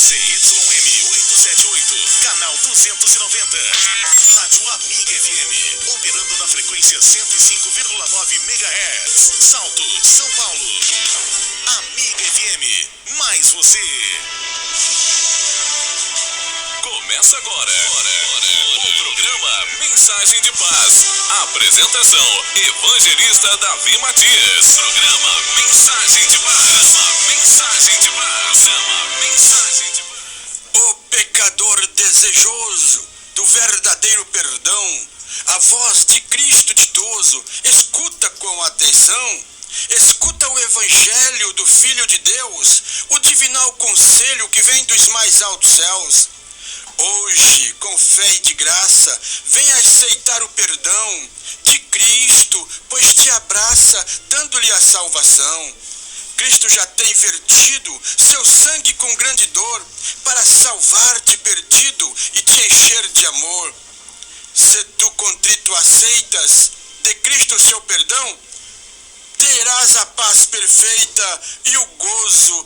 ZYM 878, canal 290. Rádio Amiga FM, operando na frequência 105,9 MHz. Salto, São Paulo. Amiga FM, mais você. Começa agora o programa Mensagem de Paz. Apresentação: Evangelista Davi Matias. Programa Mensagem de Paz. Mensagem de Paz. Mensagem de Paz. O pecador desejoso do verdadeiro perdão, a voz de Cristo ditoso, escuta com atenção. Escuta o evangelho do Filho de Deus, o divinal conselho que vem dos mais altos céus. Hoje, com fé e de graça, venha aceitar o perdão de Cristo, pois te abraça, dando-lhe a salvação. Cristo já tem vertido seu sangue com grande dor, para salvar-te perdido e te encher de amor. Se tu contrito aceitas de Cristo seu perdão, terás a paz perfeita e o gozo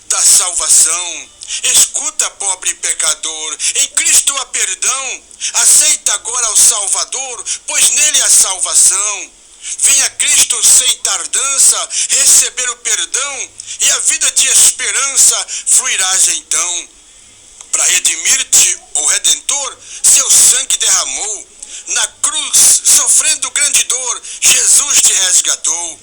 da salvação. Escuta, pobre pecador, em Cristo há perdão. Aceita agora o Salvador, pois nele há salvação. Venha Cristo sem tardança, receber o perdão, e a vida de esperança fluirás então. Para redimir-te, o Redentor, seu sangue derramou. Na cruz, sofrendo grande dor, Jesus te resgatou.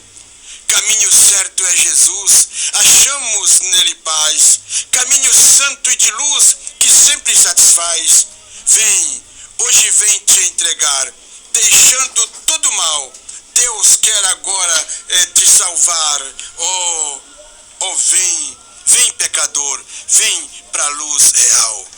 Caminho certo é Jesus, achamos nele paz. Caminho santo e de luz, que sempre satisfaz. Vem, hoje vem te entregar, deixando todo mal. Deus quer agora te salvar. Oh, vem pecador, vem pra luz real.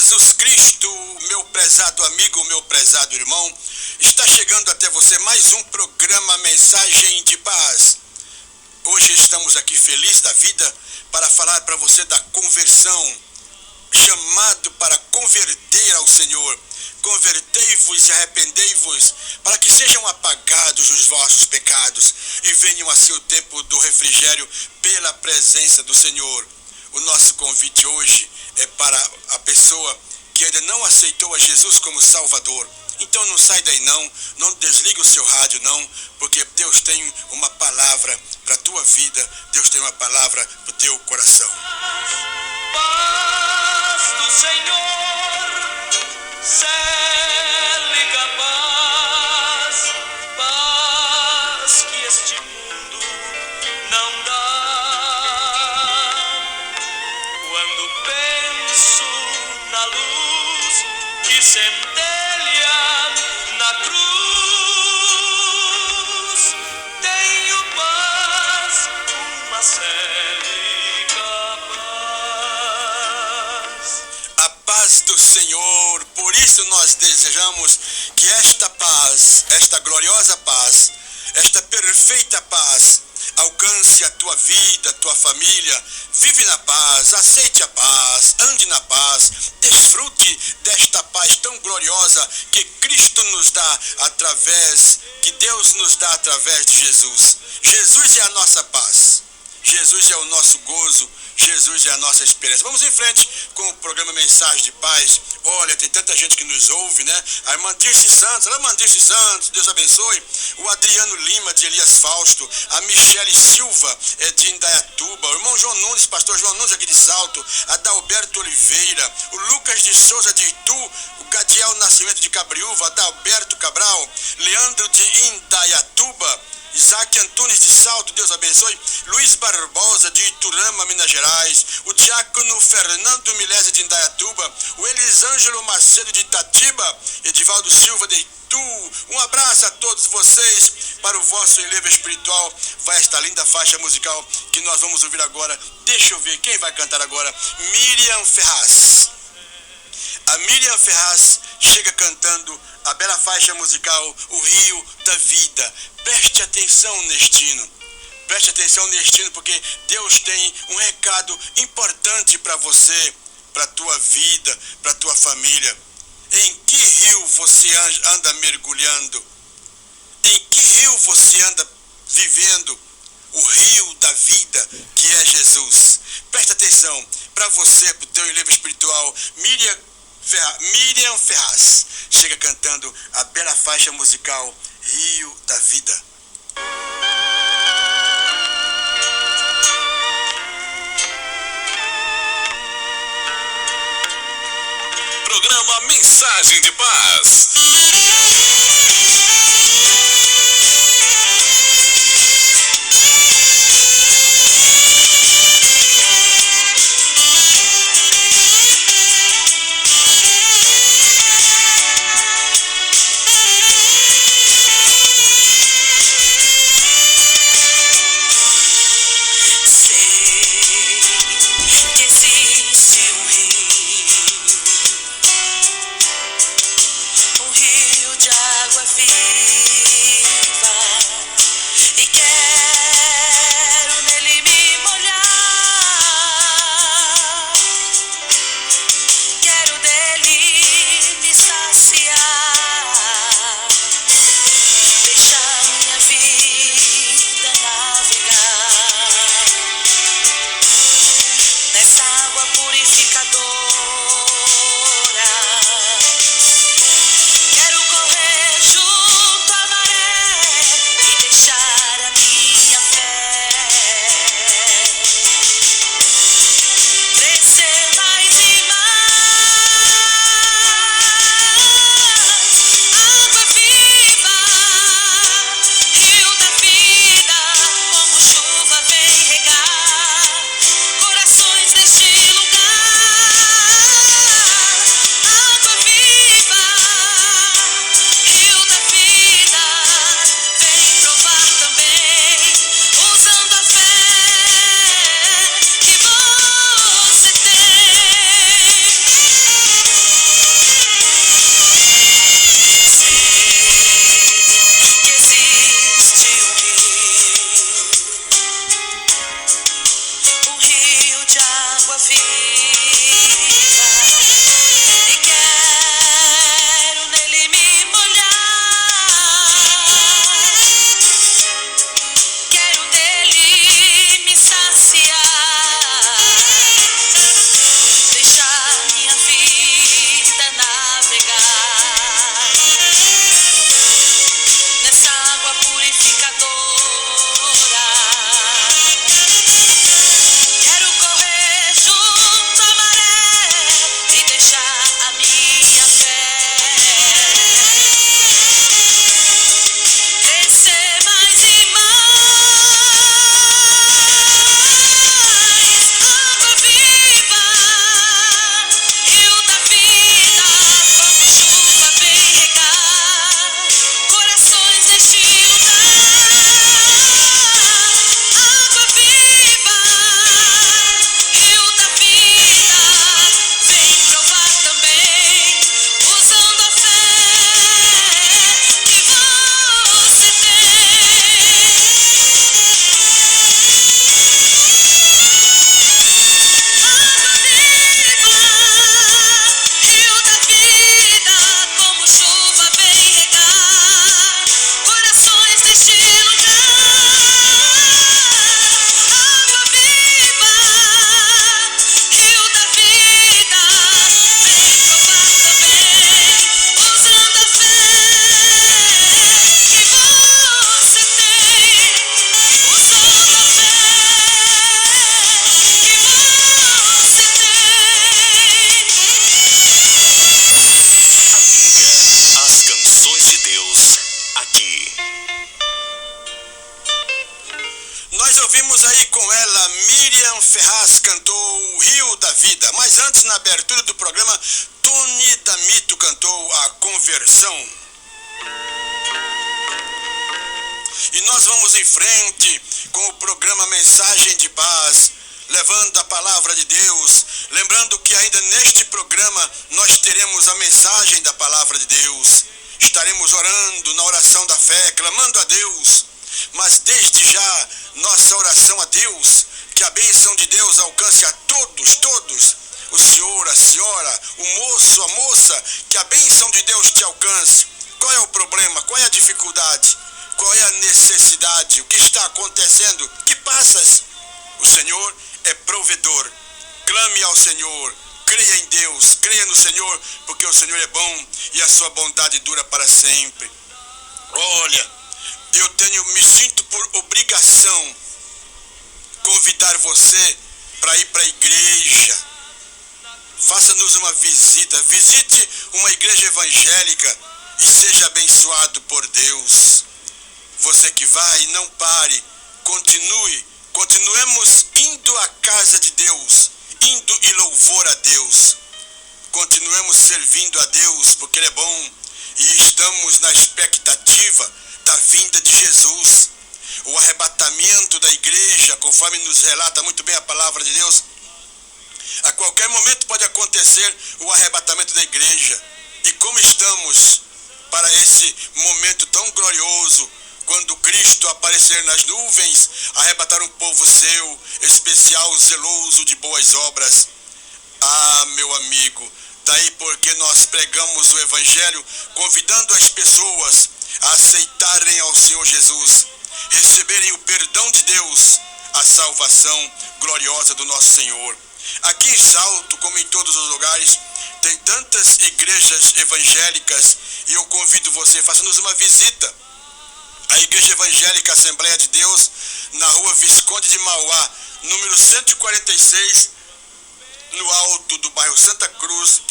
Jesus Cristo, meu prezado amigo, meu prezado irmão, está chegando até você mais um programa Mensagem de Paz. Hoje estamos aqui felizes da vida para falar para você da conversão, chamado para converter ao Senhor. convertei-vos e arrependei-vos, para que sejam apagados os vossos pecados e venham assim o tempo do refrigério pela presença do Senhor. O nosso convite hoje é para a pessoa que ainda não aceitou a Jesus como Salvador. Então não sai daí não desliga o seu rádio não, porque Deus tem uma palavra para a tua vida, Deus tem uma palavra para o teu coração. Paz do Senhor, célica paz, paz que este mundo não dá. Quando penso na luz que centelha na cruz, tenho paz, uma célica paz. A paz do Senhor, por isso nós desejamos que esta paz, esta gloriosa paz, esta perfeita paz, alcance a tua vida, a tua família. Vive na paz, aceite a paz, ande na paz, desfrute desta paz tão gloriosa que Cristo nos dá através, que Deus nos dá através de Jesus. Jesus é a nossa paz, Jesus é o nosso gozo, Jesus é a nossa esperança. Vamos em frente com o programa Mensagem de Paz. Olha, tem tanta gente que nos ouve, né? A irmã Dirce Santos, Deus abençoe. O Adriano Lima, de Elias Fausto. A Michele Silva, de Indaiatuba. O irmão João Nunes, pastor João Nunes, aqui de Salto. Adalberto Oliveira. O Lucas de Souza, de Itu. O Gadiel Nascimento, de Cabriúva. Adalberto Cabral. Leandro, de Indaiatuba. Isaac Antunes de Salto, Deus abençoe. Luiz Barbosa de Iturama, Minas Gerais. O diácono Fernando Milese de Indaiatuba. O Elisângelo Macedo de Itatiba. Edivaldo Silva de Itu. Um abraço a todos vocês. Para o vosso enlevo espiritual vai esta linda faixa musical que nós vamos ouvir agora. Deixa eu ver quem vai cantar agora. Miriam Ferraz. A Miriam Ferraz chega cantando a bela faixa musical O Rio da Vida. Preste atenção neste hino. Preste atenção neste hino, porque Deus tem um recado importante para você, para a tua vida, para a tua família. Em que rio você anda mergulhando? Em que rio você anda vivendo? O rio da vida, que é Jesus. Preste atenção, para você, para o teu enlevo espiritual. Miriam Ferraz chega cantando a bela faixa musical Rio da Vida. Programa Mensagem de Paz. Um rio ouvimos aí com ela, Miriam Ferraz cantou O Rio da Vida. Mas antes, na abertura do programa, Tony D'Amito cantou A Conversão. E nós vamos em frente com o programa Mensagem de Paz, levando a palavra de Deus. Lembrando que ainda neste programa nós teremos a mensagem da palavra de Deus. Estaremos orando na oração da fé, clamando a Deus. Mas desde já, nossa oração a Deus, que a bênção de Deus alcance a todos, o senhor, a senhora, o moço, a moça, que a bênção de Deus te alcance. Qual é o problema? Qual é a dificuldade? Qual é a necessidade? O que está acontecendo? Que passas? O Senhor é provedor. Clame ao Senhor, creia em Deus, creia no Senhor, porque o Senhor é bom e a sua bondade dura para sempre. Olha, me sinto por obrigação convidar você para ir para a igreja. Faça-nos uma visita, visite uma igreja evangélica e seja abençoado por Deus. Você que vai, não pare, continuemos indo à casa de Deus, indo em louvor a Deus. Continuemos servindo a Deus, porque Ele é bom e estamos na expectativa da vinda de Jesus. O arrebatamento da igreja, conforme nos relata muito bem a palavra de Deus, a qualquer momento pode acontecer o arrebatamento da igreja. E como estamos para esse momento tão glorioso, quando Cristo aparecer nas nuvens, arrebatar um povo seu, especial, zeloso de boas obras. Ah, meu amigo, daí porque nós pregamos o Evangelho, convidando as pessoas a aceitarem ao Senhor Jesus, receberem o perdão de Deus, a salvação gloriosa do nosso Senhor. Aqui em Salto, como em todos os lugares, tem tantas igrejas evangélicas e eu convido você, faça-nos uma visita. A Igreja Evangélica Assembleia de Deus, na rua Visconde de Mauá, número 146, no alto do bairro Santa Cruz,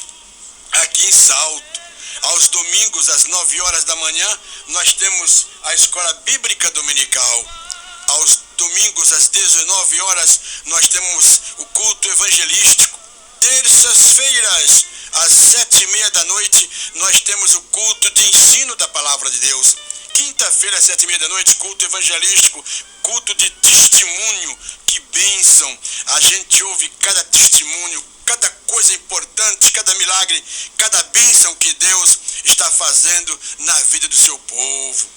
aqui em Salto. Aos domingos, às 9 horas da manhã, nós temos a Escola Bíblica Dominical. Aos domingos, às 19 horas, nós temos o culto evangelístico. Terças-feiras, às 7h30 da noite, nós temos o culto de ensino da Palavra de Deus. Quinta-feira, às 7h30 da noite, culto evangelístico, culto de testemunho. Que bênção! A gente ouve cada testemunho, cada coisa importante, cada milagre, cada bênção que Deus está fazendo na vida do seu povo.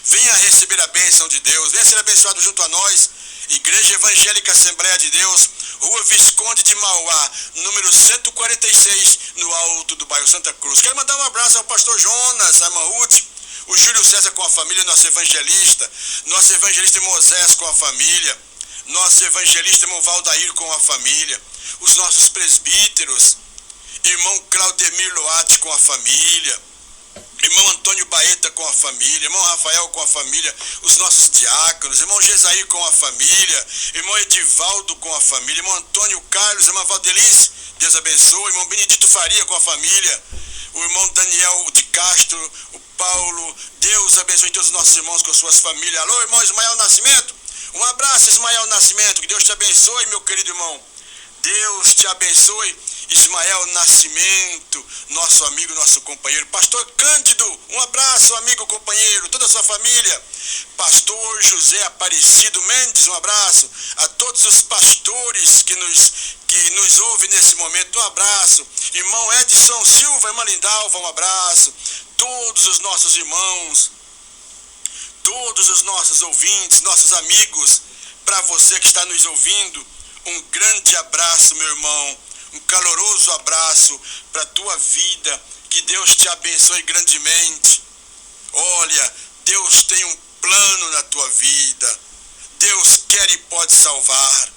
Venha receber a bênção de Deus, venha ser abençoado junto a nós. Igreja Evangélica Assembleia de Deus, rua Visconde de Mauá, número 146, no alto do bairro Santa Cruz. Quero mandar um abraço ao pastor Jonas, a irmã Ruth, o Júlio César com a família, nosso evangelista Moisés com a família, nosso evangelista irmão Valdair com a família, os nossos presbíteros, irmão Claudemir Loate com a família, irmão Antônio Baeta com a família, irmão Rafael com a família, os nossos diáconos, irmão Gesair com a família, irmão Edivaldo com a família, irmão Antônio Carlos, irmã Valdelice, Deus abençoe, irmão Benedito Faria com a família, o irmão Daniel de Castro, o Paulo, Deus abençoe todos os nossos irmãos com suas famílias. Alô, irmão Ismael Nascimento, um abraço, Ismael Nascimento, que Deus te abençoe, meu querido irmão. Deus te abençoe, Ismael Nascimento, nosso amigo, nosso companheiro. Pastor Cândido, um abraço, amigo, companheiro, toda a sua família. Pastor José Aparecido Mendes, um abraço a todos os pastores que nos ouvem nesse momento, um abraço. Irmão Edson Silva, irmã Lindalva, um abraço. Todos os nossos irmãos, todos os nossos ouvintes, nossos amigos, para você que está nos ouvindo, um grande abraço, meu irmão, um caloroso abraço para a tua vida, que Deus te abençoe grandemente. Olha, Deus tem um plano na tua vida, Deus quer e pode salvar.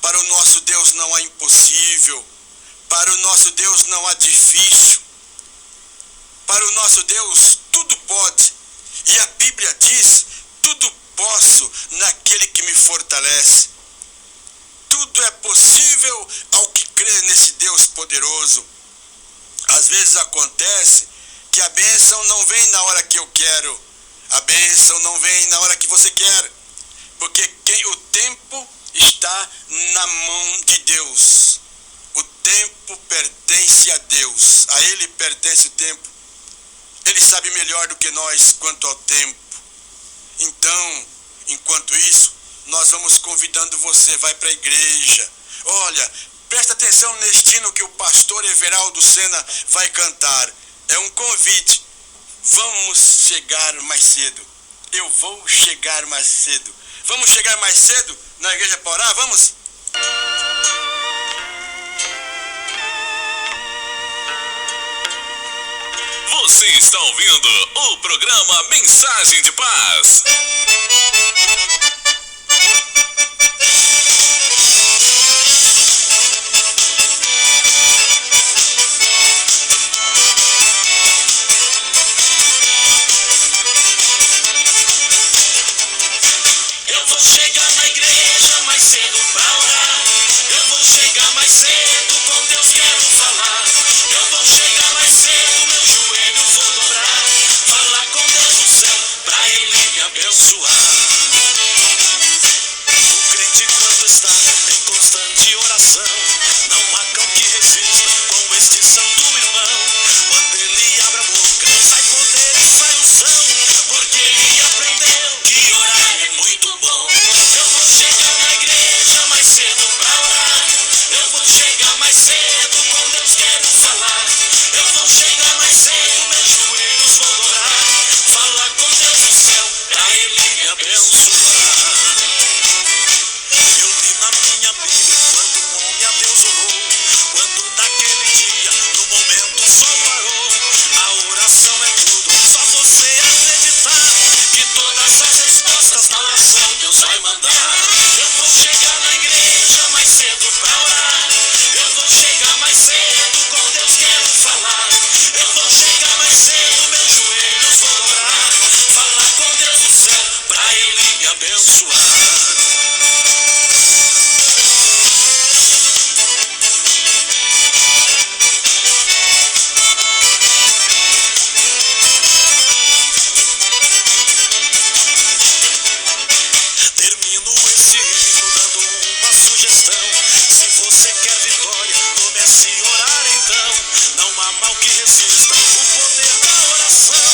Para o nosso Deus não há impossível, para o nosso Deus não há difícil, para o nosso Deus tudo pode, e a Bíblia diz, tudo posso naquele que me fortalece. Tudo é possível ao que crê nesse Deus poderoso. Às vezes acontece que a bênção não vem na hora que eu quero. A bênção não vem na hora que você quer. Porque porque o tempo está na mão de Deus. O tempo pertence a Deus, a Ele pertence o tempo. Ele sabe melhor do que nós quanto ao tempo. Então, enquanto isso, nós vamos convidando você, vai para a igreja. Olha, presta atenção neste hino que o pastor Everaldo Sena vai cantar. É um convite. Vamos chegar mais cedo. Eu vou chegar mais cedo. Vamos chegar mais cedo na igreja para orar? Vamos? Você está ouvindo o programa Mensagem de Paz. Eu vou chegar na igreja mais cedo pra orar. Eu vou chegar mais cedo, com Deus quero falar. Eu vou chegar mais cedo, meu joelho vou dobrar. Falar com Deus do céu, pra Ele me abençoar. O crente quando está em constante oração, não há cão que resista com este santo irmão. Quando ele abre a boca, sai poder e sai unção, porque ele aprendeu que orar é muito bom. Eu vou chegar na igreja mais cedo pra orar. Eu vou chegar mais cedo, com Deus quero falar. Eu vou chegar mais cedo, meus joelhos vou dobrar. Falar com Deus do céu, pra Ele me abençoar. Eu li na minha Bíblia quando um homem a Deus orou. Quando naquele dia, no momento, o sol parou. A oração é tudo, só você acreditar que todas as respostas na oração Deus vai mandar. Eu vou chegar na igreja mais cedo pra orar. Eu vou chegar mais cedo, com Deus quero falar. Eu vou chegar mais cedo, meus joelhos vou dobrar. Falar com Deus do céu, pra Ele me abençoar. Termino esse hino dando uma sugestão. Se você quer vitória, comece a orar então. Não há mal que resista o poder da oração.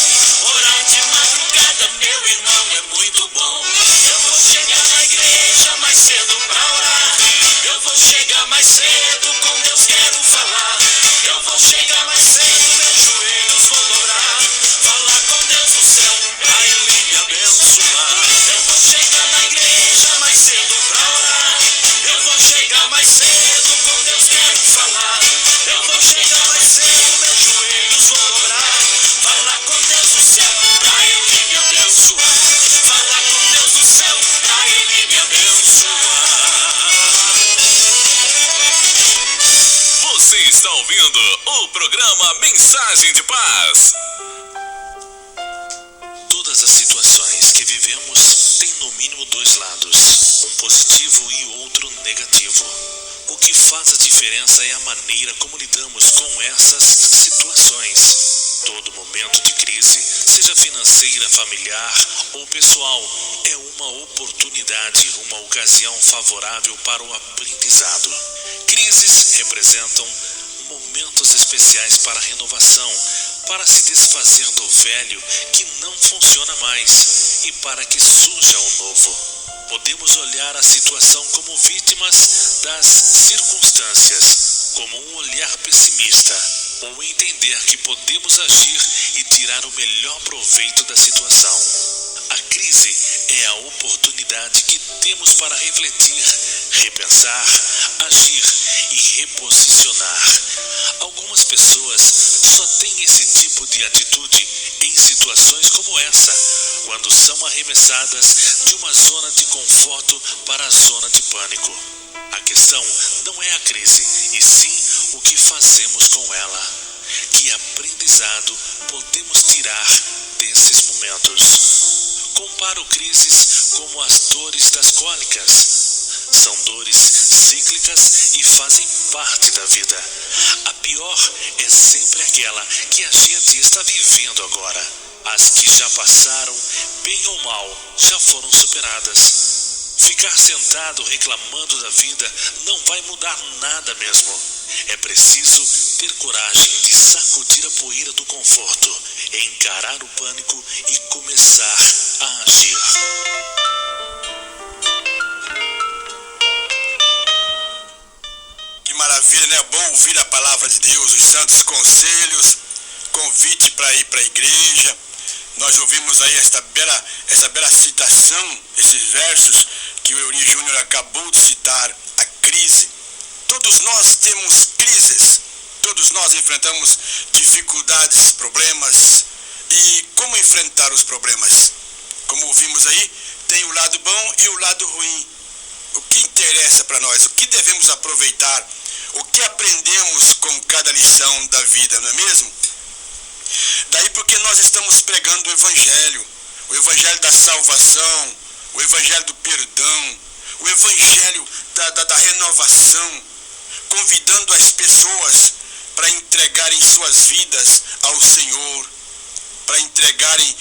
Orar de madrugada, meu irmão, é muito bom. Eu vou chegar na igreja mais cedo pra orar. Eu vou chegar mais cedo, com Deus quero falar. Eu vou chegar mais cedo, meus joelhos vou dobrar. Falar com Deus do céu, pra Ele me abençoar. Eu vou chegar na igreja mais cedo pra orar. Eu vou chegar mais cedo, com Deus quero falar. Eu vou chegar mais cedo, meus joelhos vou dobrar. Falar com Deus do céu, pra Ele me abençoar. Falar com Deus do céu, pra Ele me abençoar. Você está ouvindo o programa Mensagem de Paz. Todas as situações que vivemos têm no mínimo dois lados, um positivo e outro negativo. O que faz a diferença é a maneira como lidamos com essas situações. Todo momento de crise, seja financeira, familiar ou pessoal, é uma oportunidade, uma ocasião favorável para o aprendizado. Crises representam momentos especiais para a renovação, para se desfazer do velho que não funciona mais e para que surja o novo. Podemos olhar a situação como vítimas das circunstâncias, como um olhar pessimista, ou entender que podemos agir e tirar o melhor proveito da situação. A crise é a oportunidade que temos para refletir, repensar, agir e reposicionar. Algumas pessoas só têm esse tipo de atitude em situações como essa, quando são arremessadas de uma zona de conforto para a zona de pânico. A questão não é a crise, e sim o que fazemos com ela. Que aprendizado podemos tirar desses momentos? Comparo crises como as dores das cólicas. São dores cíclicas e fazem parte da vida. A pior é sempre aquela que a gente está vivendo agora. As que já passaram, bem ou mal, já foram superadas. Ficar sentado reclamando da vida não vai mudar nada mesmo. É preciso ter coragem de sacudir a poeira do conforto, encarar o pânico e começar a agir. Que maravilha, né? É bom ouvir a palavra de Deus, os santos conselhos, convite para ir para a igreja. Nós ouvimos aí essa bela citação, esses versos que o Euri Júnior acabou de citar, a crise. Todos nós temos crises, todos nós enfrentamos dificuldades, problemas. E como enfrentar os problemas? Como ouvimos aí, tem o lado bom e o lado ruim. O que interessa para nós? O que devemos aproveitar? O que aprendemos com cada lição da vida, não é mesmo? Daí porque nós estamos pregando o Evangelho da salvação, o Evangelho do perdão, o Evangelho da renovação, convidando as pessoas para entregarem suas vidas ao Senhor, para entregarem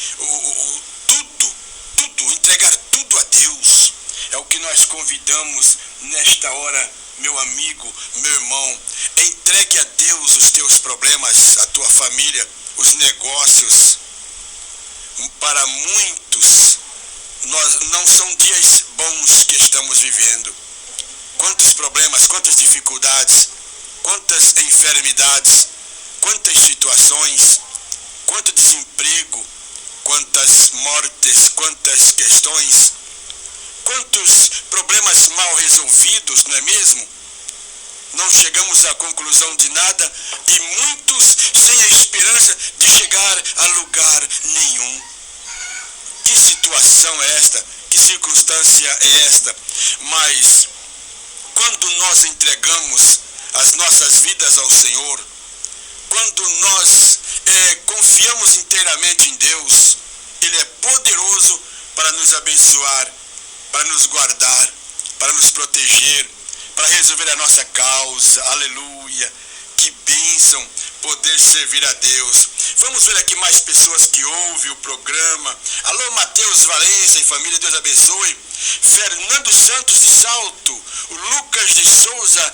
entregar tudo a Deus. É o que nós convidamos nesta hora, meu amigo, meu irmão. Entregue a Deus os teus problemas, a tua família, os negócios. Para muitos, não são dias bons que estamos vivendo. Quantos problemas, quantas dificuldades, quantas enfermidades, quantas situações, quanto desemprego, quantas mortes, quantas questões, quantos problemas mal resolvidos, não é mesmo? Não chegamos à conclusão de nada e muitos sem a esperança de chegar a lugar nenhum. Que situação é esta? Que circunstância é esta? Mas quando nós entregamos as nossas vidas ao Senhor, quando nós confiamos inteiramente em Deus, Ele é poderoso para nos abençoar, para nos guardar, para nos proteger, para resolver a nossa causa. Aleluia! Que bênção poder servir a Deus. Vamos ver aqui mais pessoas que ouvem o programa. Alô, Mateus Valença e família, Deus abençoe. Fernando Santos de Salto, o Lucas de Souza,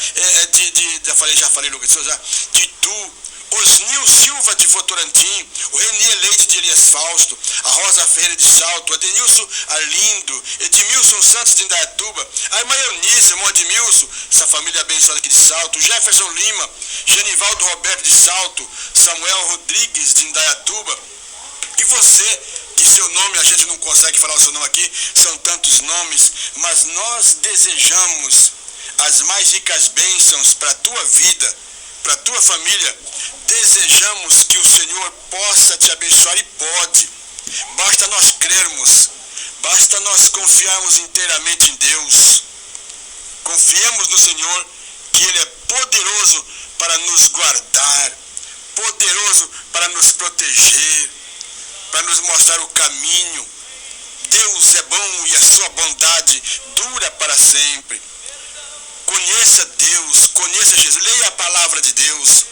já falei Lucas de Souza, de Itu, Osnil Silva de Votorantim, o Renier Leite de Elias Fausto, a Rosa Ferreira de Salto, Adenilson Arlindo, Edmilson Santos de Indaiatuba, a irmã Eunice, irmão Edmilson, essa família abençoada aqui de Salto, Jefferson Lima, Genivaldo Roberto de Salto, Samuel Rodrigues de Indaiatuba. E você, que seu nome, a gente não consegue falar o seu nome aqui, são tantos nomes, mas nós desejamos as mais ricas bênçãos para a tua vida, para a tua família. Desejamos que o Senhor possa te abençoar e pode. Basta nós crermos, basta nós confiarmos inteiramente em Deus. Confiemos no Senhor, que Ele é poderoso para nos guardar, poderoso para nos proteger, para nos mostrar o caminho. Deus é bom e a sua bondade dura para sempre. Conheça Deus, conheça Jesus, leia a palavra de Deus.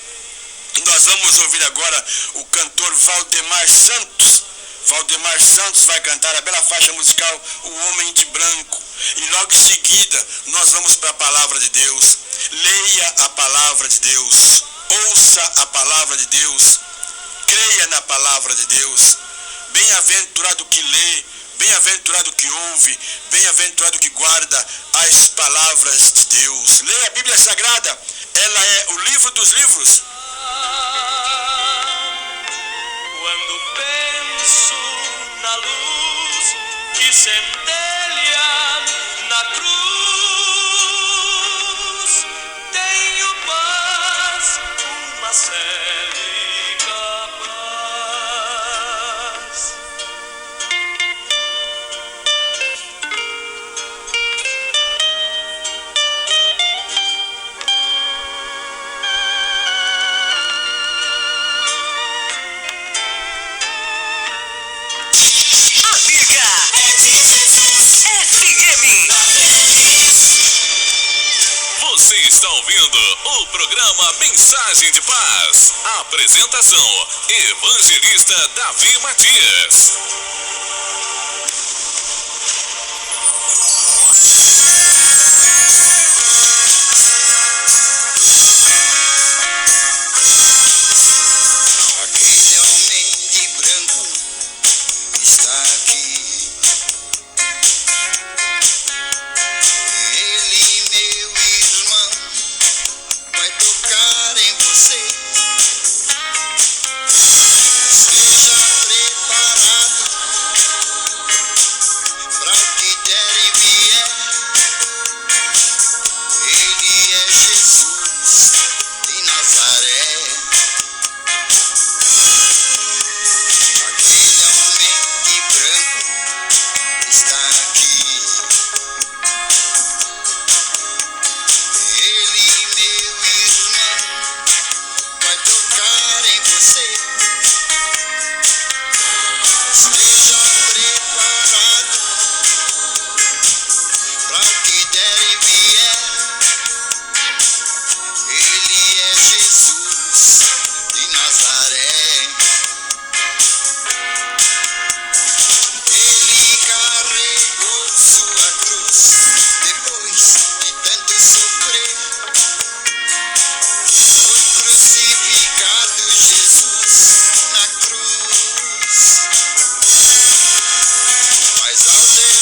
Nós vamos ouvir agora o cantor Valdemar Santos. Valdemar Santos vai cantar a bela faixa musical O Homem de Branco. E logo em seguida nós vamos para a palavra de Deus. Leia a palavra de Deus, ouça a palavra de Deus, creia na palavra de Deus. Bem-aventurado que lê, bem-aventurado que ouve, bem-aventurado que guarda as palavras de Deus. Leia a Bíblia Sagrada, ela é o livro dos livros. Quando penso na luz que centelha na cruz, tenho paz, uma célica paz. Você está ouvindo o programa Mensagem de Paz. Apresentação: Evangelista Davi Matias.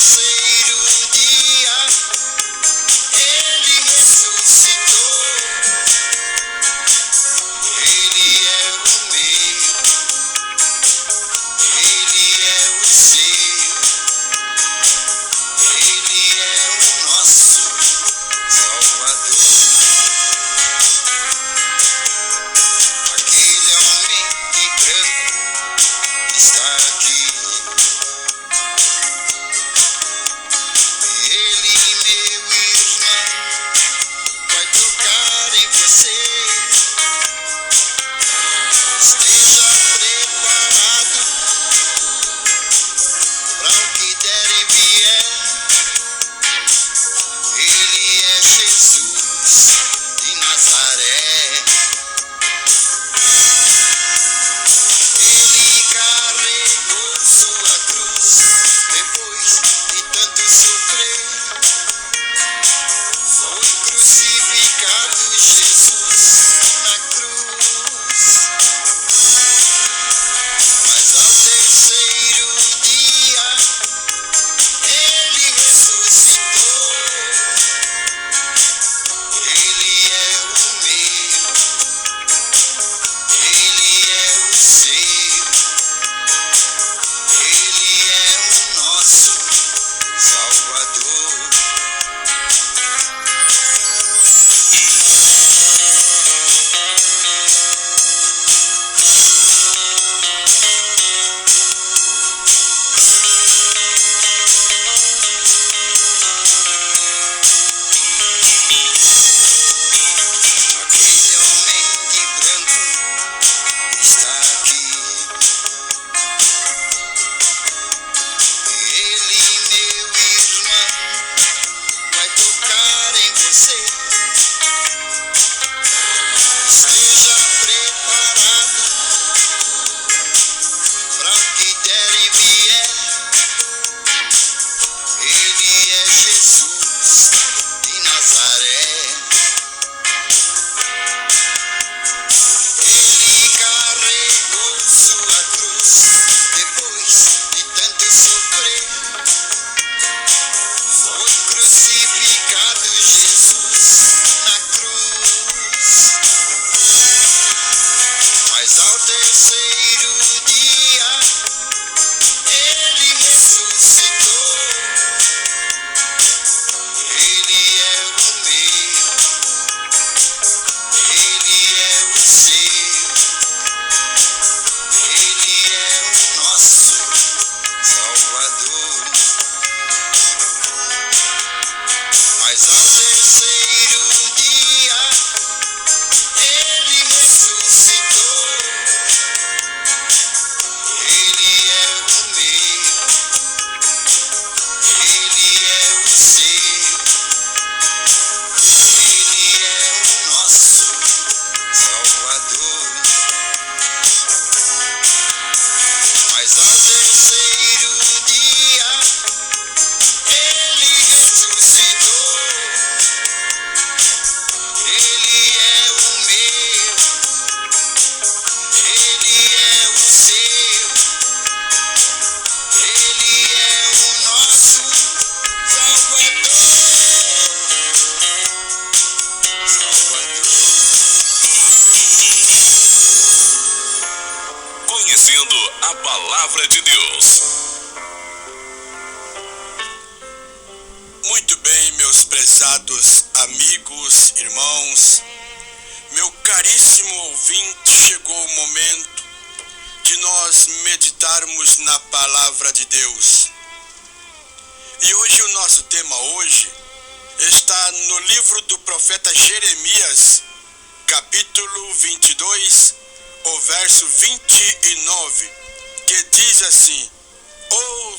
terceiro dia ele ressuscitou. Ele é o meu, ele é o seu, ele é o nosso Salvador. Aquele homem de branco está aqui. Ele, meu irmão, vai tocar em você. Esteja preparado para o que der e vier. Ele é Jesus de Nazaré. Ele carregou sua cruz depois de tanto sofrer. Foi crucificado Jesus na cruz. Mas ao terceiro dia ele ressuscitou. Ele é o meu, ele é o seu, ele é o nosso Salvador. Aquele homem de branco está aqui. Ele, meu irmão, vai tocar em você. Esteja preparado para o que der e vier. Ele é Jesus de Nazaré. Ele carregou sua cruz depois de tanto sofrer. Foi crucificado Jesus na cruz. Mas ao terceiro dia ele ressuscitou. Ele é o meu, ele é o seu, ele é o nosso Salvador. Mas ao terceiro dia ele ressuscitou. Ele é o meu, ele é o seu, ele é o nosso Salvador. Mas ao terceiro dia ele ressuscitou. Ele é o meu, ele é o seu, ele é o nosso Salvador. Salvador. Conhecendo a palavra de Deus. Muito bem, meus prezados amigos, irmãos, meu caríssimo ouvinte, chegou o momento de nós meditarmos na palavra de Deus. E hoje o nosso tema hoje está no livro do profeta Jeremias, capítulo 22, o verso 29, que diz assim: Ó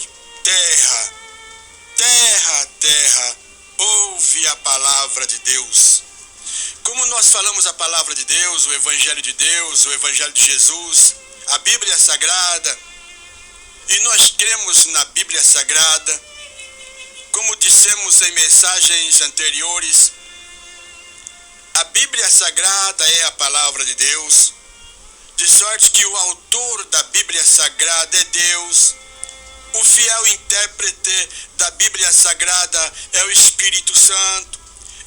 terra, terra, terra, ouve a palavra de Deus. Como nós falamos a palavra de Deus, o Evangelho de Deus, o Evangelho de Jesus, a Bíblia Sagrada, e nós cremos na Bíblia Sagrada, como dissemos em mensagens anteriores, a Bíblia Sagrada é a palavra de Deus, de sorte que o autor da Bíblia Sagrada é Deus, O fiel intérprete da Bíblia Sagrada é o Espírito Santo.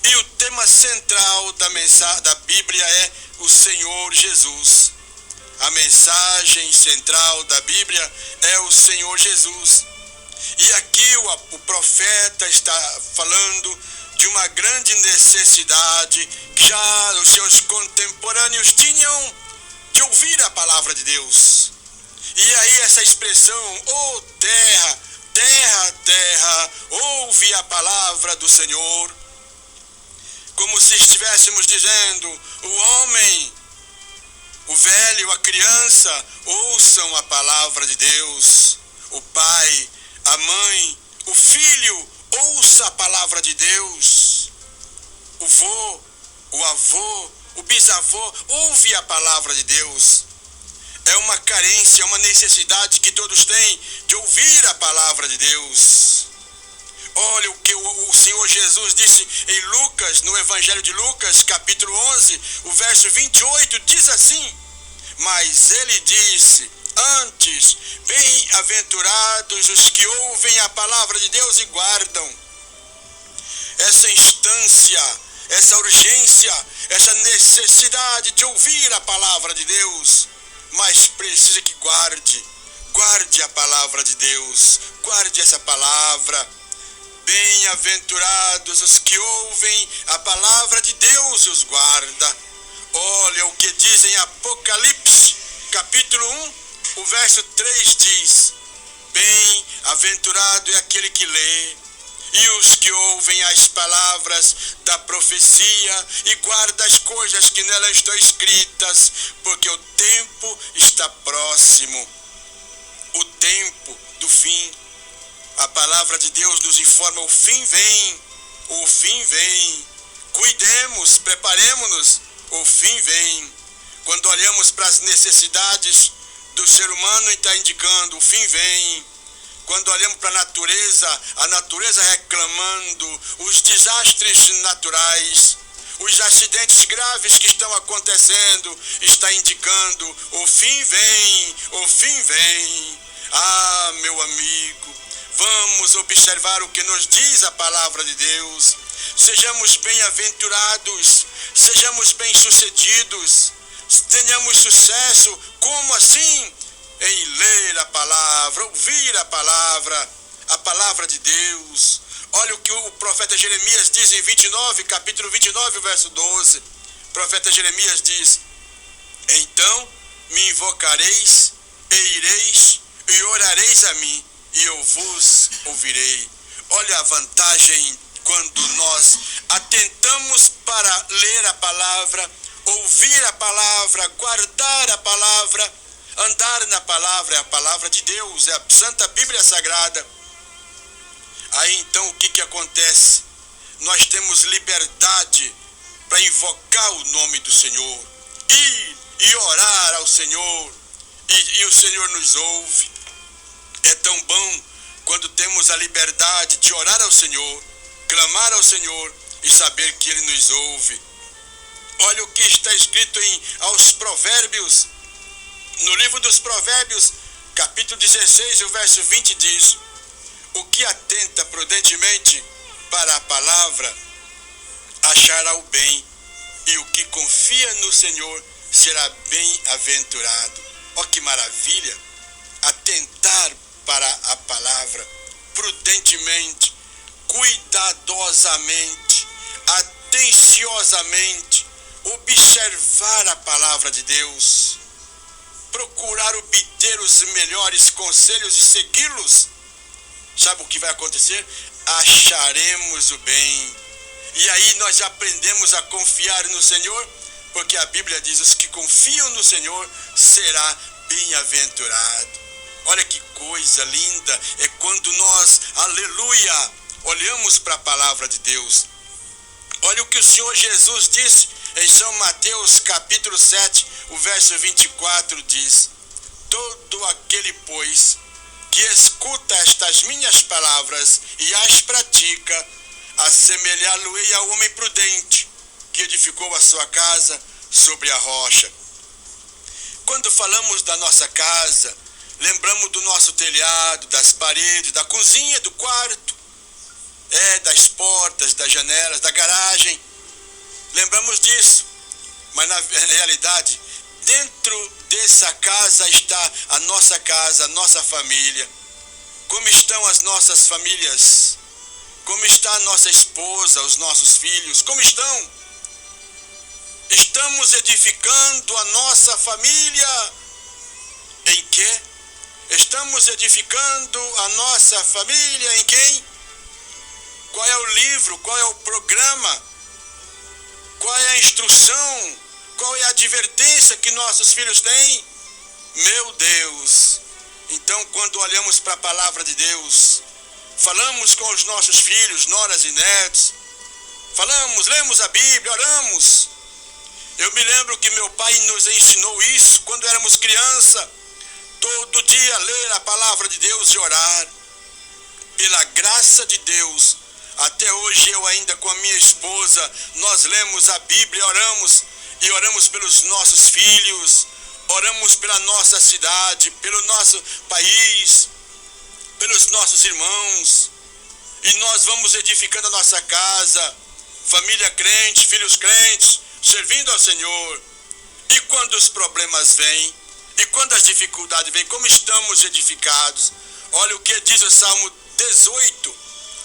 E o tema central da Bíblia é o Senhor Jesus. A mensagem central da Bíblia é o Senhor Jesus. E aqui o profeta está falando de uma grande necessidade que já os seus contemporâneos tinham de ouvir a palavra de Deus. E aí essa expressão, oh terra, terra, terra, ouve a palavra do Senhor. Como se estivéssemos dizendo, o homem, o velho, a criança, ouçam a palavra de Deus. O pai, a mãe, o filho, ouça a palavra de Deus. O vô, o avô, o bisavô, ouve a palavra de Deus. É uma carência, uma necessidade que todos têm de ouvir a palavra de Deus. Olha o que o Senhor Jesus disse em Lucas, no Evangelho de Lucas, capítulo 11, o verso 28, diz assim: mas ele disse, antes, bem-aventurados os que ouvem a palavra de Deus e guardam. Essa instância, essa urgência, essa necessidade de ouvir a palavra de Deus, mas precisa que guarde a palavra de Deus, guarde essa palavra. Bem-aventurados os que ouvem a palavra de Deus e os guarda. Olha o que diz em Apocalipse, capítulo 1, o verso 3 diz: bem-aventurado é aquele que lê, e os que ouvem as palavras da profecia e guardam as coisas que nela estão escritas, porque o tempo está próximo, o tempo do fim. A palavra de Deus nos informa, o fim vem, o fim vem. Cuidemos, preparemos-nos, o fim vem. Quando olhamos para as necessidades do ser humano, está indicando, o fim vem. Quando olhamos para a natureza reclamando, os desastres naturais, os acidentes graves que estão acontecendo, está indicando, o fim vem, o fim vem. Ah, meu amigo, vamos observar o que nos diz a palavra de Deus. Sejamos bem-aventurados, sejamos bem-sucedidos, tenhamos sucesso. Como assim? Em ler a palavra, ouvir a palavra de Deus. Olha o que o profeta Jeremias diz em capítulo 29, verso 12. O profeta Jeremias diz: então me invocareis e ireis e orareis a mim, e eu vos ouvirei. Olha a vantagem quando nós atentamos para ler a palavra, ouvir a palavra, guardar a palavra, andar na palavra. É a palavra de Deus, é a Santa Bíblia Sagrada. Aí então o que acontece? Nós temos liberdade para invocar o nome do Senhor, ir e orar ao Senhor, e o Senhor nos ouve. É tão bom quando temos a liberdade de orar ao Senhor, clamar ao Senhor e saber que Ele nos ouve. Olha o que está escrito aos Provérbios, no livro dos Provérbios, capítulo 16, o verso 20 diz: o que atenta prudentemente para a palavra achará o bem, e o que confia no Senhor será bem-aventurado. Ó, que maravilha! Atentar para a palavra prudentemente, cuidadosamente, atenciosamente, observar a palavra de Deus, procurar obter os melhores conselhos e segui-los. Sabe o que vai acontecer? Acharemos o bem. E aí nós aprendemos a confiar no Senhor, porque a Bíblia diz: os que confiam no Senhor será bem-aventurado. Olha que coisa linda é quando nós, aleluia, olhamos para a palavra de Deus. Olha o que o Senhor Jesus disse em São Mateus capítulo 7, o verso 24 diz: todo aquele, pois, que escuta estas minhas palavras e as pratica, assemelhá-lo-ei ao homem prudente, que edificou a sua casa sobre a rocha. Quando falamos da nossa casa, lembramos do nosso telhado, das paredes, da cozinha, do quarto, das portas, das janelas, da garagem. Lembramos disso, mas na realidade, dentro dessa casa está a nossa família. Como estão as nossas famílias? Como está a nossa esposa, os nossos filhos? Como estão? Estamos edificando a nossa família em quê? Estamos edificando a nossa família em quem? Qual é o livro? Qual é o programa? Qual é a instrução? Qual é a advertência que nossos filhos têm? Meu Deus! Então, quando olhamos para a palavra de Deus, falamos com os nossos filhos, noras e netos, falamos, lemos a Bíblia, oramos. Eu me lembro que meu pai nos ensinou isso quando éramos criança, todo dia ler a palavra de Deus e orar. Pela graça de Deus, até hoje eu ainda com a minha esposa, nós lemos a Bíblia, oramos e oramos pelos nossos filhos, oramos pela nossa cidade, pelo nosso país, pelos nossos irmãos, e nós vamos edificando a nossa casa, família crente, filhos crentes, servindo ao Senhor. E quando os problemas vêm, e quando as dificuldades vêm, como estamos edificados? Olha o que diz o Salmo 18,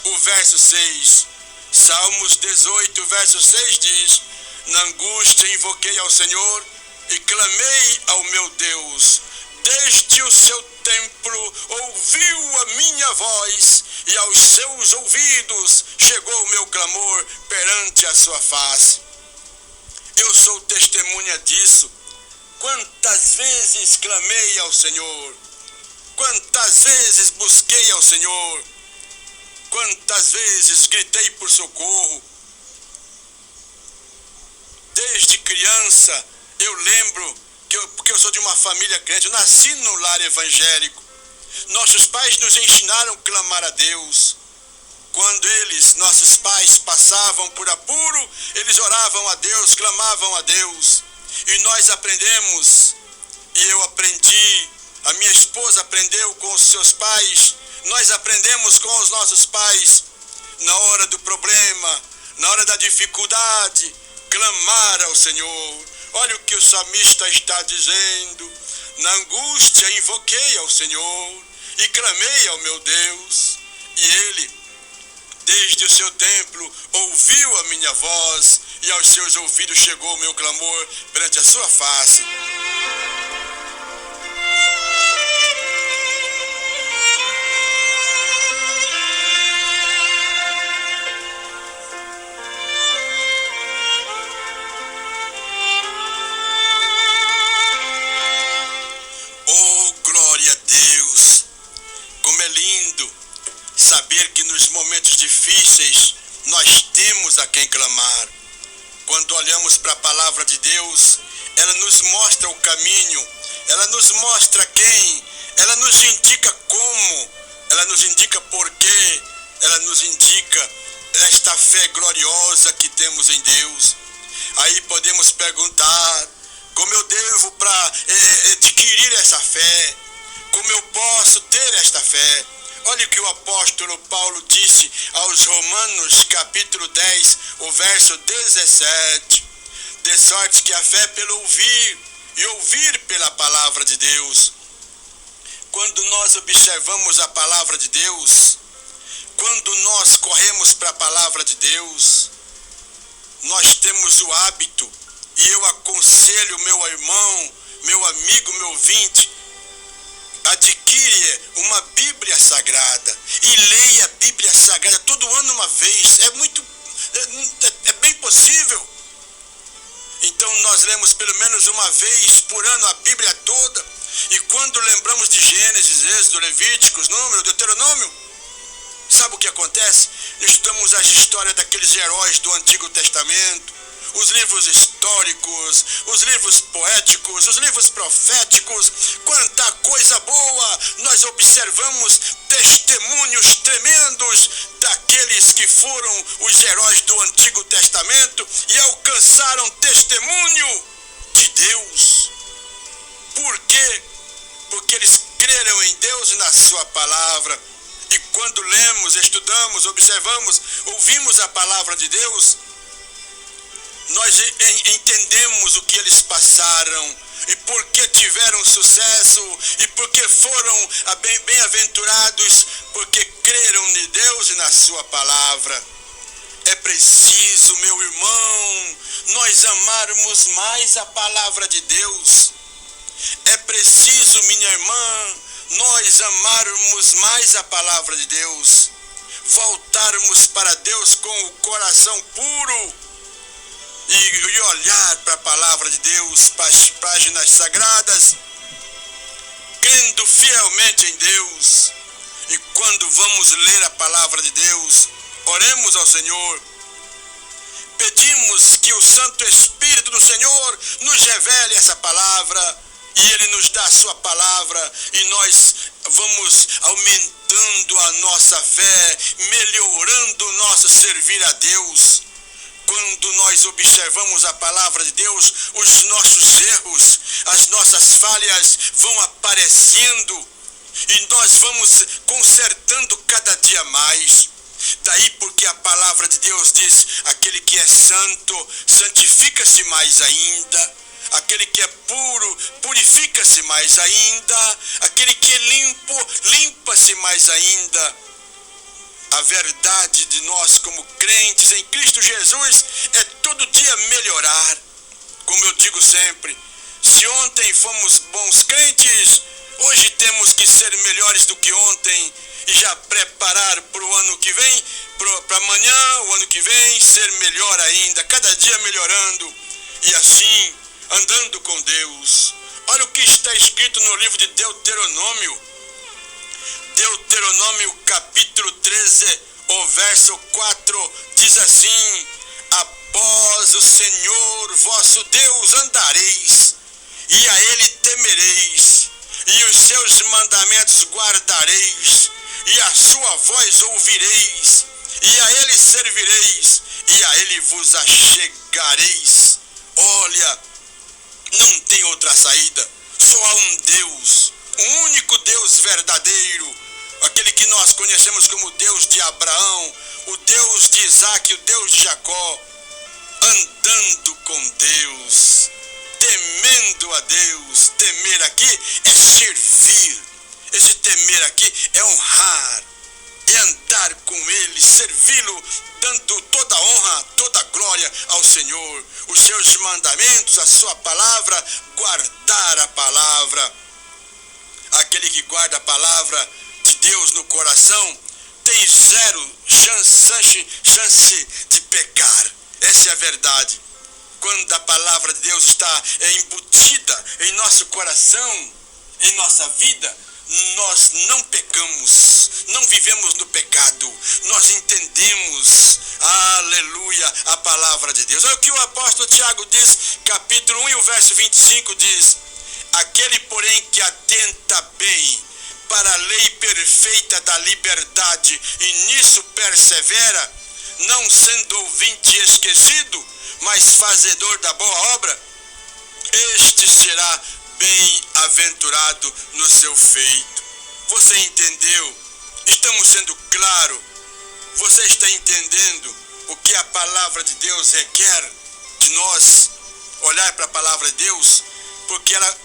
o verso 6. Salmos 18, verso 6 diz: na angústia invoquei ao Senhor e clamei ao meu Deus. Desde o seu templo ouviu a minha voz, e aos seus ouvidos chegou o meu clamor perante a sua face. Eu sou testemunha disso. Quantas vezes clamei ao Senhor, quantas vezes busquei ao Senhor, quantas vezes gritei por socorro. Desde criança eu lembro porque eu sou de uma família crente, eu nasci no lar evangélico. Nossos pais nos ensinaram a clamar a Deus. Quando nossos pais, passavam por apuro, eles oravam a Deus, clamavam a Deus. E nós aprendemos, e eu aprendi, a minha esposa aprendeu com os seus pais, nós aprendemos com os nossos pais, na hora do problema, na hora da dificuldade, clamar ao Senhor. Olha o que o salmista está dizendo: na angústia invoquei ao Senhor e clamei ao meu Deus, e Ele, desde o seu templo, ouviu a minha voz, e aos seus ouvidos chegou o meu clamor perante a sua face. Oh, glória a Deus! Como é lindo saber que nos momentos difíceis nós temos a quem clamar. Quando olhamos para a palavra de Deus, ela nos mostra o caminho, ela nos mostra quem, ela nos indica como, ela nos indica porquê, ela nos indica esta fé gloriosa que temos em Deus. Aí podemos perguntar: como eu devo para adquirir essa fé? Como eu posso ter esta fé? Olha o que o apóstolo Paulo disse aos Romanos, capítulo 10, o verso 17. De sorte que a fé é pelo ouvir, e ouvir pela palavra de Deus. Quando nós observamos a palavra de Deus, quando nós corremos para a palavra de Deus, nós temos o hábito, e eu aconselho meu irmão, meu amigo, meu ouvinte, adquire uma Bíblia Sagrada e leia a Bíblia Sagrada todo ano uma vez. É bem possível. Então nós lemos pelo menos uma vez por ano a Bíblia toda. E quando lembramos de Gênesis, Êxodo, Levíticos, Número, Deuteronômio, sabe o que acontece? Estudamos as histórias daqueles heróis do Antigo Testamento, os livros históricos, os livros poéticos, os livros proféticos. Quanta coisa boa! Nós observamos testemunhos tremendos daqueles que foram os heróis do Antigo Testamento e alcançaram testemunho de Deus. Por quê? porque eles creram em Deus e na sua palavra. E quando lemos, estudamos, observamos, ouvimos a palavra de Deus, nós entendemos o que eles passaram e por que tiveram sucesso e por que foram bem-aventurados, porque creram em Deus e na sua palavra. É preciso, meu irmão, nós amarmos mais a palavra de Deus. É preciso, minha irmã, nós amarmos mais a palavra de Deus, voltarmos para Deus com o coração puro e olhar para a palavra de Deus, para as páginas sagradas, crendo fielmente em Deus. E quando vamos ler a palavra de Deus, oremos ao Senhor, pedimos que o Santo Espírito do Senhor nos revele essa palavra, e Ele nos dá a sua palavra, e nós vamos aumentando a nossa fé, melhorando o nosso servir a Deus. Quando nós observamos a palavra de Deus, os nossos erros, as nossas falhas vão aparecendo, e nós vamos consertando cada dia mais. Daí porque a palavra de Deus diz: aquele que é santo, santifica-se mais ainda. Aquele que é puro, purifica-se mais ainda. Aquele que é limpo, limpa-se mais ainda. A verdade de nós como crentes em Cristo Jesus é todo dia melhorar. Como eu digo sempre, se ontem fomos bons crentes, hoje temos que ser melhores do que ontem e já preparar para o ano que vem, para amanhã, o ano que vem, ser melhor ainda, cada dia melhorando e assim andando com Deus. Olha o que está escrito no livro de Deuteronômio. Deuteronômio capítulo 13, o verso 4, diz assim: após o Senhor vosso Deus andareis, e a Ele temereis, e os seus mandamentos guardareis, e a sua voz ouvireis, e a Ele servireis, e a Ele vos achegareis. Olha, não tem outra saída, só há um Deus, um único Deus verdadeiro, aquele que nós conhecemos como Deus de Abraão, o Deus de Isaac, o Deus de Jacó. Andando com Deus, temendo a Deus. Temer aqui é servir, esse temer aqui é honrar, é andar com Ele, servi-lo, dando toda honra, toda glória ao Senhor. Os seus mandamentos, a sua palavra, guardar a palavra. Aquele que guarda a palavra de Deus no coração tem zero chance de pecar. Essa é a verdade. Quando a palavra de Deus está embutida em nosso coração, em nossa vida, nós não pecamos, não vivemos no pecado, nós entendemos, aleluia, a palavra de Deus. Olha o que o apóstolo Tiago diz, capítulo 1 e o verso 25 diz: aquele, porém, que atenta bem para a lei perfeita da liberdade e nisso persevera, não sendo ouvinte esquecido, mas fazedor da boa obra, este será bem-aventurado no seu feito. Você entendeu? Estamos sendo claros? Você está entendendo o que a palavra de Deus requer de nós? Olhar para a palavra de Deus, porque ela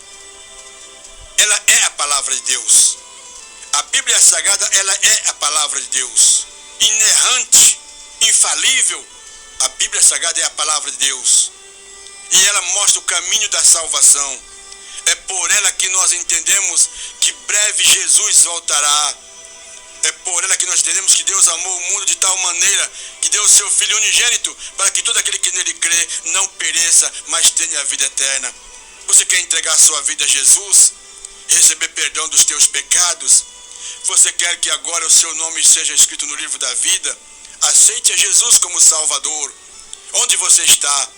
é a palavra de Deus. A Bíblia Sagrada, ela é a palavra de Deus. Inerrante, infalível, a Bíblia Sagrada é a palavra de Deus. E ela mostra o caminho da salvação. É por ela que nós entendemos que breve Jesus voltará. É por ela que nós entendemos que Deus amou o mundo de tal maneira que deu o seu Filho unigênito para que todo aquele que nele crê não pereça, mas tenha a vida eterna. Você quer entregar sua vida a Jesus? Receber perdão dos teus pecados? Você quer que agora o seu nome seja escrito no livro da vida? Aceite a Jesus como Salvador. Onde você está?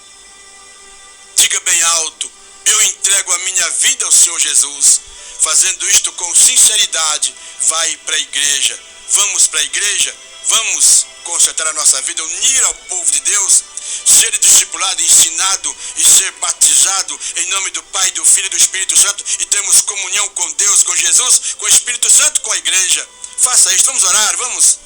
Diga bem alto: eu entrego a minha vida ao Senhor Jesus. Fazendo isto com sinceridade, vai para a igreja. Vamos para a igreja? Vamos consertar a nossa vida, unir ao povo de Deus ser discipulado, ensinado e ser batizado em nome do Pai, do Filho e do Espírito Santo e temos comunhão com Deus, com Jesus, com o Espírito Santo, com a igreja. Faça isso, vamos orar, vamos.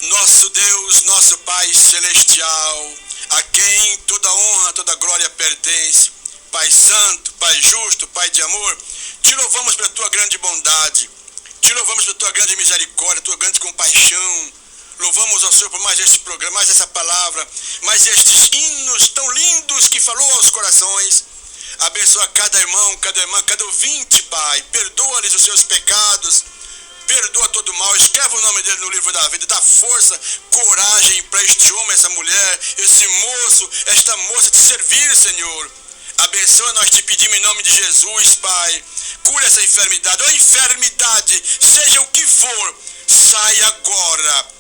Nosso Deus, nosso Pai celestial, a quem toda honra, toda glória pertence, Pai santo, Pai justo, Pai de amor, te louvamos pela tua grande bondade, te louvamos pela tua grande misericórdia, tua grande compaixão. Louvamos ao Senhor por mais este programa, mais essa palavra, mais estes hinos tão lindos que falou aos corações. Abençoa cada irmão, cada irmã, cada ouvinte, Pai. Perdoa-lhes os seus pecados. Perdoa todo mal, escreve o nome dele no livro da vida, dá força, coragem para este homem, essa mulher, esse moço, esta moça te servir, Senhor. Abençoa, nós te pedimos em nome de Jesus, Pai. Cura essa enfermidade, ó enfermidade, seja o que for, sai agora.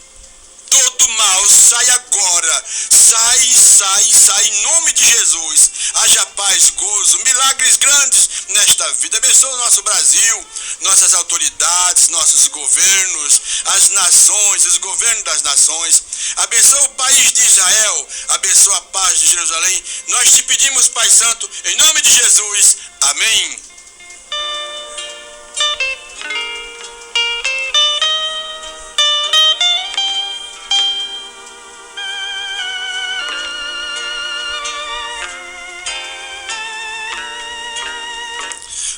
Todo mal, sai agora, sai, em nome de Jesus. Haja paz, gozo, milagres grandes nesta vida. Abençoa o nosso Brasil, nossas autoridades, nossos governos, as nações, os governos das nações. Abençoa o país de Israel, abençoa a paz de Jerusalém. Nós te pedimos, Pai Santo, em nome de Jesus. Amém.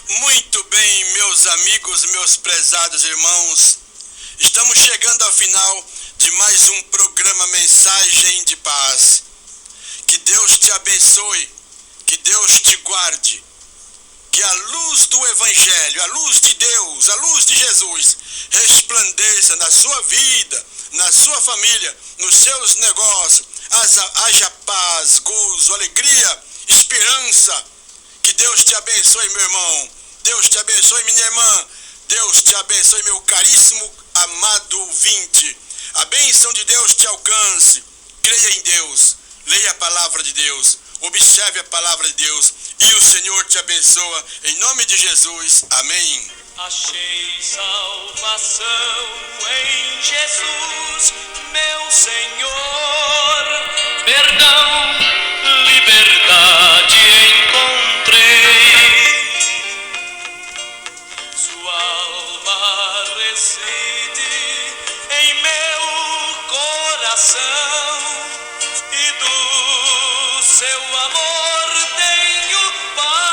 Muito bem, meus amigos, meus prezados irmãos, estamos chegando ao final de mais um programa Mensagem de Paz. Que Deus te abençoe, que Deus te guarde, que a luz do Evangelho, a luz de Deus, a luz de Jesus, resplandeça na sua vida, na sua família, nos seus negócios. Haja paz, gozo, alegria, esperança. Que Deus te abençoe, meu irmão. Deus te abençoe, minha irmã. Deus te abençoe, meu caríssimo, amado ouvinte. A bênção de Deus te alcance. Creia em Deus. Leia a palavra de Deus. Observe a palavra de Deus. E o Senhor te abençoa. Em nome de Jesus. Amém. Achei salvação em Jesus, meu Senhor. Perdão, liberdade encontrei. Sua alma reside em meu coração e do seu amor tenho paz.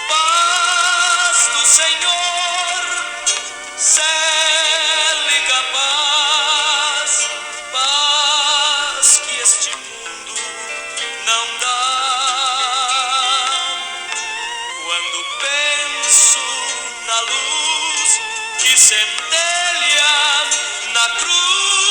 Paz do Senhor, célica paz, paz que este mundo não dá. Quando penso na luz que centelha na cruz,